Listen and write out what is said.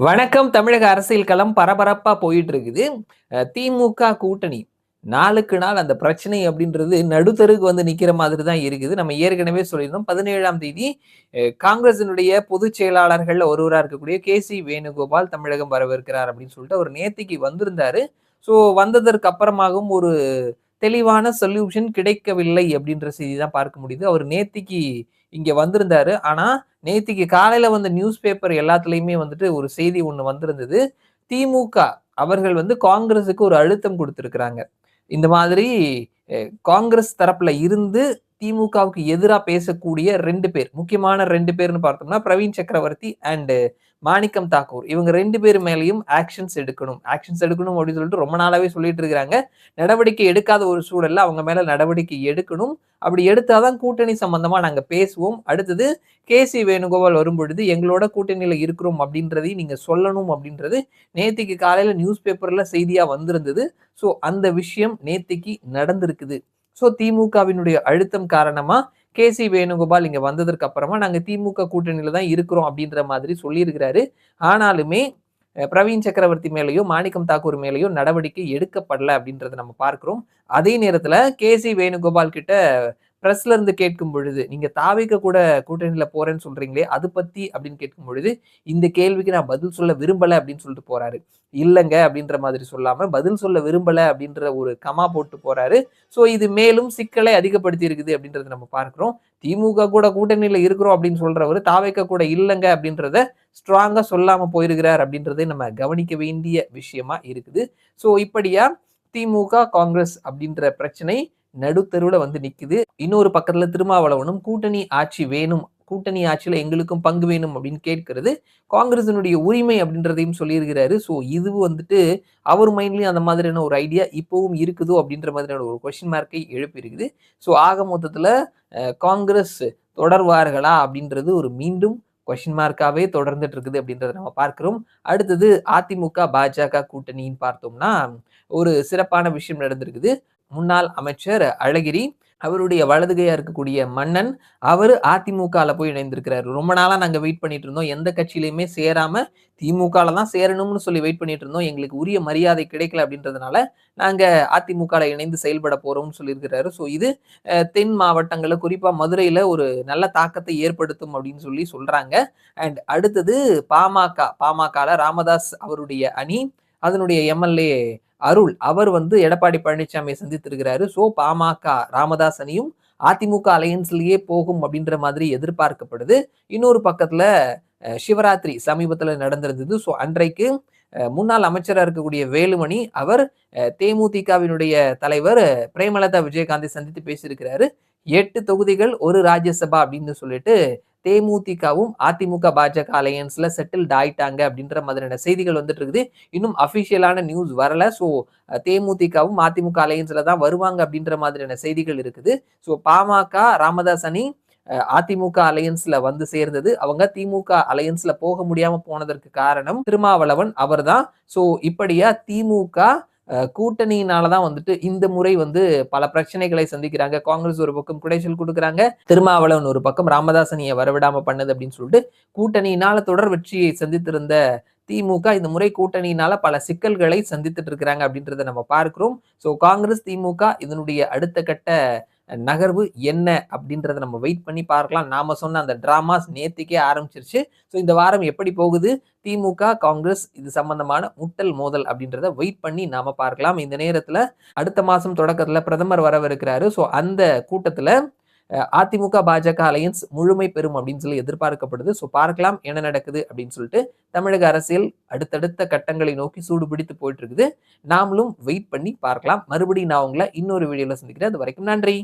வணக்கம். தமிழக அரசியல் களம் பரபரப்பா போயிட்டு இருக்குது. திமுக கூட்டணி நாளுக்கு நாள் அந்த பிரச்சனை அப்படின்றது நடுத்தருக்கு வந்து நிக்கிற மாதிரி தான் இருக்குது. நம்ம ஏற்கனவே சொல்லியிருந்தோம். 17ஆம் தேதி காங்கிரசினுடைய பொதுச் செயலாளர்கள்ல ஒருவரா இருக்கக்கூடிய கே.சி. வேணுகோபால் தமிழகம் வரவிருக்கிறார் அப்படின்னு சொல்லிட்டு அவர் நேத்திக்கு வந்திருந்தாரு. ஸோ வந்ததற்கு அப்புறமாகவும் ஒரு தெளிவான சொல்யூஷன் கிடைக்கவில்லை அப்படின்ற செய்தி தான் பார்க்க முடியுது. அவர் நேத்திக்கு இங்க வந்திருந்தாரு. ஆனா நேத்திக்கு காலையில வந்த நியூஸ் பேப்பர் எல்லாத்துலயுமே வந்துட்டு ஒரு செய்தி ஒண்ணு வந்திருந்தது. திமுக அவர்கள் வந்து காங்கிரஸுக்கு ஒரு அழுத்தம் குடுத்திருக்கிறாங்க. இந்த மாதிரி அ காங்கிரஸ் தரப்புல இருந்து திமுகவுக்கு எதிரா பேசக்கூடிய 2 பேர், முக்கியமான 2 பேர்ன்னு பார்த்தோம்னா, பிரவீன் சக்கரவர்த்தி அண்ட் மாணிக்கம் தாக்கூர். இவங்க 2 பேர் மேலயும் ஆக்ஷன்ஸ் எடுக்கணும். ஆக்ஷன்ஸ் எடுக்கணும் அப்படின்னு சொல்லிட்டு ரொம்ப நாளாவே சொல்லிட்டு இருக்கிறாங்க. நடவடிக்கை எடுக்காத ஒரு சூழல்ல அவங்க மேல நடவடிக்கை எடுக்கணும். அப்படி எடுத்தாதான் கூட்டணி சம்பந்தமா நாங்க பேசுவோம். அடுத்தது கே.சி. வேணுகோபால் வரும்பொழுது எங்களோட கூட்டணியில இருக்கிறோம் அப்படின்றதையும் நீங்க சொல்லணும் அப்படின்றது நேத்திக்கு காலையில நியூஸ் பேப்பர்ல செய்தியா வந்திருந்தது. ஸோ அந்த விஷயம் நேத்திக்கு நடந்திருக்குது. ஸோ திமுகவினுடைய அழுத்தம் காரணமா கே.சி. வேணுகோபால் இங்க வந்ததற்கு அப்புறமா நாங்க திமுக கூட்டணியில தான் இருக்கிறோம் அப்படின்ற மாதிரி சொல்லியிருக்கிறாரு. ஆனாலுமே பிரவீன் சக்கரவர்த்தி மேலயோ, மாணிக்கம் தாக்கூர் மேலயோ நடவடிக்கை எடுக்கப்படல அப்படின்றத நம்ம பார்க்கிறோம். அதே நேரத்துல கே.சி. வேணுகோபால் கிட்ட பிரஸ்ல இருந்து கேட்கும் பொழுது, நீங்க தாவேக கூட கூட்டணியில போறேன்னு சொல்றீங்களே, அது பத்தி அப்படின்னு கேட்கும் பொழுது, இந்த கேள்விக்கு நான் பதில் சொல்ல விரும்பல அப்படின்னு சொல்லிட்டு போறாரு. இல்லங்க அப்படின்ற மாதிரி சொல்லாம, பதில் சொல்ல விரும்பல அப்படின்ற ஒரு கமா போட்டு போறாரு. ஸோ இது மேலும் சிக்கலை அதிகப்படுத்தி இருக்குது அப்படின்றத நம்ம பார்க்கிறோம். திமுக கூட கூட்டணியில இருக்கிறோம் அப்படின்னு சொல்றவரு, தாவேக கூட இல்லங்க அப்படின்றத ஸ்ட்ராங்கா சொல்லாம போயிருக்கிறார் அப்படின்றதை நம்ம கவனிக்க வேண்டிய விஷயமா இருக்குது. ஸோ இப்படியா திமுக, காங்கிரஸ் அப்படின்ற பிரச்சனை நடுத்தெருவுல வந்து நிக்குது. இன்னொரு பக்கத்துல திருமாவளவனும் கூட்டணி ஆட்சி வேணும், கூட்டணி ஆட்சியில எங்களுக்கும் பங்கு வேணும் அப்படின்னு கேட்கிறது காங்கிரசினுடைய உரிமை அப்படின்றதையும் சொல்லியிருக்கிறாரு. ஸோ இது வந்துட்டு அவர் மைண்ட்லயும் அந்த மாதிரியான ஒரு ஐடியா இப்பவும் இருக்குதோ அப்படின்ற மாதிரியான ஒரு கொஸ்டின் மார்க்கை எழுப்பி இருக்குது. ஸோ ஆக மொத்தத்துல காங்கிரஸ் தொடர்வார்களா அப்படின்றது ஒரு மீண்டும் கொஸ்டின் மார்க்காவே தொடர்ந்துட்டு இருக்குது அப்படின்றத நம்ம பார்க்கிறோம். அடுத்தது அதிமுக பாஜக கூட்டணின்னு பார்த்தோம்னா ஒரு சிறப்பான விஷயம் நடந்திருக்குது. முன்னாள் அமைச்சர் அழகிரி அவருடைய வலதுகையா இருக்கக்கூடிய மன்னன் அவரு அதிமுகல போய் இணைந்திருக்கிறாரு. ரொம்ப நாளா நாங்க வெயிட் பண்ணிட்டு இருந்தோம். எந்த கட்சியிலயுமே சேராம திமுகல தான் சேரணும்னு சொல்லி வெயிட் பண்ணிட்டு இருந்தோம். எங்களுக்கு உரிய மரியாதை கிடைக்கல அப்படின்றதுனால நாங்க அதிமுகல இணைந்து செயல்பட போறோம்னு சொல்லியிருக்கிறாரு. ஸோ இது தென் மாவட்டங்கள்ல குறிப்பா மதுரையில ஒரு நல்ல தாக்கத்தை ஏற்படுத்தும் அப்படின்னு சொல்லி சொல்றாங்க. அண்ட் அடுத்தது பாமகல ராமதாஸ் அவருடைய அணி அதனுடைய எம்எல்ஏ அருள் அவர் வந்து எடப்பாடி பழனிசாமியை சந்தித்திருக்கிறாரு. ஸோ பாமக ராமதாஸ் அணியும் அதிமுக அலையன்ஸ்லயே போகும் அப்படின்ற மாதிரி எதிர்பார்க்கப்படுது. இன்னொரு பக்கத்துல சிவராத்திரி சமீபத்துல நடந்திருந்தது. ஸோ அன்றைக்கு முன்னாள் அமைச்சராக இருக்கக்கூடிய வேலுமணி அவர் தேமுதிகவினுடைய தலைவர் பிரேமலதா விஜயகாந்தை சந்தித்து பேசியிருக்கிறாரு. 8 தொகுதிகள் ஒரு ராஜ்யசபா அப்படின்னு சொல்லிட்டு தேமுதிகவும் அதிமுக பாஜக அலையன்ஸ்ல செட்டில்ட் ஆயிட்டாங்க அப்படின்ற மாதிரியான செய்திகள் வந்துட்டு இருக்குது. இன்னும் அபிஷியலான நியூஸ் வரல. ஸோ தேமுதிகவும் அதிமுக அலையன்ஸ்ல தான் வருவாங்க அப்படின்ற மாதிரியான செய்திகள் இருக்குது. ஸோ பாமக ராமதாஸ் அணி அதிமுக அலையன்ஸ்ல வந்து சேர்ந்தது. அவங்க திமுக அலையன்ஸ்ல போக முடியாம போனதற்கு காரணம் திருமாவளவன் அவர்தான். ஸோ இப்படியா திமுக கூட்டணியினாலதான் வந்துட்டு இந்த முறை வந்து பல பிரச்சனைகளை சந்திக்கிறாங்க. காங்கிரஸ் ஒரு பக்கம் குடைச்சல் கொடுக்குறாங்க, திருமாவளவன் ஒரு பக்கம் ராமதாசனியை வரவிடாம பண்ணது அப்படின்னு சொல்லிட்டு கூட்டணியினால தொடர் வெற்றியை சந்தித்திருந்த திமுக இந்த முறை கூட்டணியினால பல சிக்கல்களை சந்தித்துட்டு இருக்கிறாங்க அப்படின்றத நம்ம பார்க்கிறோம். ஸோ காங்கிரஸ் திமுக இதனுடைய அடுத்த கட்ட நகர்வு என்ன அப்படின்றத நம்ம வெயிட் பண்ணி பார்க்கலாம். நாம சொன்ன அந்த டிராமாஸ் நேத்திக்கே ஆரம்பிச்சிருச்சு. ஸோ இந்த வாரம் எப்படி போகுது, திமுக காங்கிரஸ் இது சம்பந்தமான முட்டல் மோதல் அப்படின்றத வெயிட் பண்ணி நாம பார்க்கலாம். இந்த நேரத்துல அடுத்த மாசம் தொடக்கத்துல பிரதமர் வரவிருக்கிறாரு. ஸோ அந்த கூட்டத்துல அதிமுக பாஜக அலையன்ஸ் முழுமை பெறும் அப்படின்னு சொல்லி எதிர்பார்க்கப்படுது. ஸோ பார்க்கலாம் என்ன நடக்குது அப்படின்னு சொல்லிட்டு. தமிழக அரசியல் அடுத்தடுத்த கட்டங்களை நோக்கி சூடு பிடித்து போயிட்டு இருக்குது. நாமளும் வெயிட் பண்ணி பார்க்கலாம். மறுபடியும் நான் உங்களை இன்னொரு வீடியோல சந்திக்கிறேன். அது வரைக்கும் நன்றி.